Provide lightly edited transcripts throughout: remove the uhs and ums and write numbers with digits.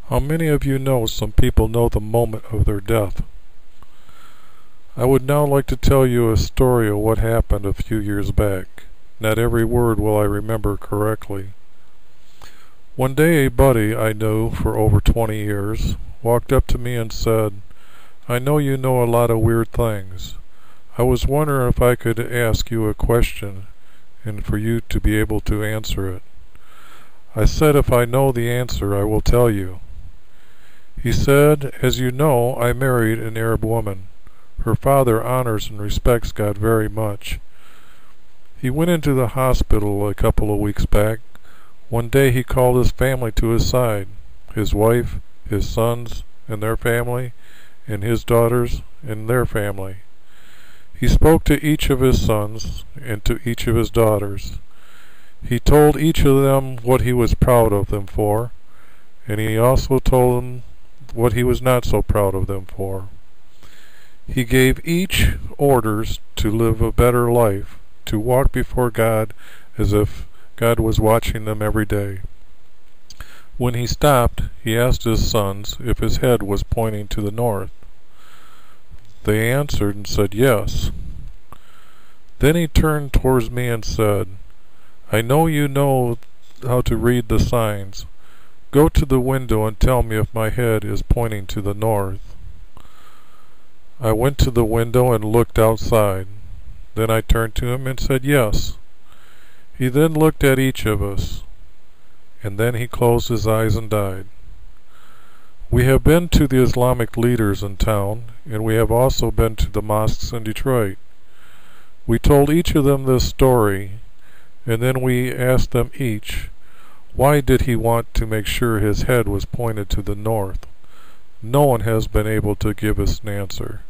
How many of you know some people know the moment of their death? I would now like to tell you a story of what happened a few years back. Not every word will I remember correctly. One day a buddy I knew for over 20 years walked up to me and said, "I know you know a lot of weird things. I was wondering if I could ask you a question and for you to be able to answer it." I said, "If I know the answer, I will tell you." He said, "As you know, I married an Arab woman. Her father honors and respects God very much. He went into the hospital a couple of weeks back. One day he called his family to his side, his wife, his sons and their family, and his daughters and their family. He spoke to each of his sons and to each of his daughters. He told each of them what he was proud of them for, and he also told them what he was not so proud of them for. He gave each orders to live a better life, to walk before God as if God was watching them every day. When he stopped, he asked his sons if his head was pointing to the north. They answered and said yes. Then he turned towards me and said, "I know you know how to read the signs. Go to the window and tell me if my head is pointing to the north." I went to the window and looked outside. Then I turned to him and said yes. He then looked at each of us, and then he closed his eyes and died. We have been to the Islamic leaders in town, and we have also been to the mosques in Detroit. We told each of them this story, and then we asked them each, why did he want to make sure his head was pointed to the north? No one has been able to give us an answer.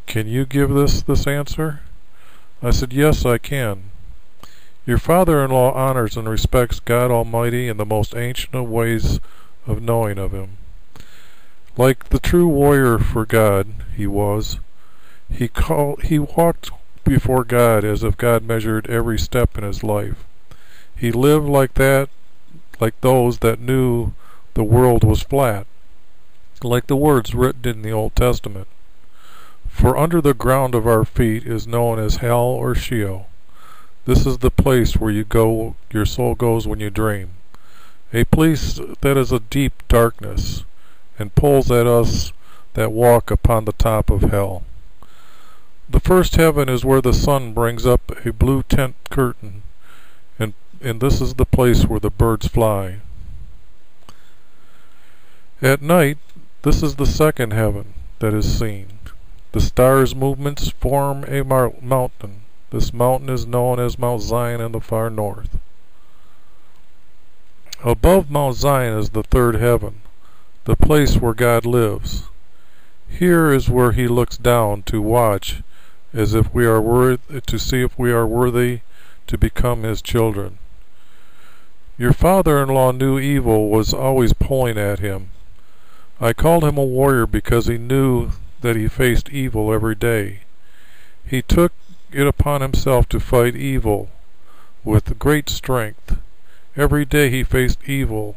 Can you give this answer? I said, yes, I can. Your father-in-law honors and respects God Almighty in the most ancient of ways of knowing of Him. Like the true warrior for God he was, he walked before God as if God measured every step in his life. He lived like those that knew the world was flat, like the words written in the Old Testament. For under the ground of our feet is known as hell or Sheol. This is the place where your soul goes when you dream. A place that is a deep darkness, and pulls at us that walk upon the top of hell. The first heaven is where the sun brings up a blue tent curtain, and this is the place where the birds fly. At night, this is the second heaven that is seen. The stars' movements form a mountain. This mountain is known as Mount Zion in the far north. Above Mount Zion is the third heaven, the place where God lives. Here is where He looks down to watch as if we are worthy, to see if we are worthy to become His children. Your father-in-law knew evil was always pulling at him. I called him a warrior because he knew that he faced evil every day. He took it upon himself to fight evil with great strength. Every day he faced evil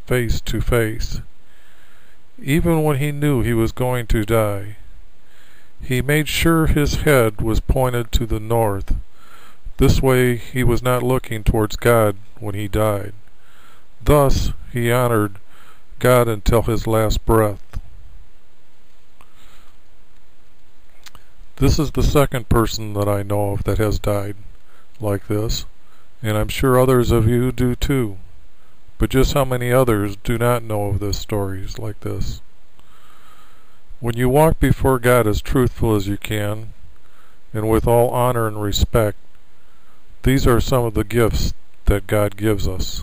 face to face. Even when he knew he was going to die, he made sure his head was pointed to the north. This way he was not looking towards God when he died. Thus he honored God until his last breath. This is the second person that I know of that has died like this, and I'm sure others of you do too. But just how many others do not know of this stories like this? When you walk before God as truthful as you can, and with all honor and respect, these are some of the gifts that God gives us.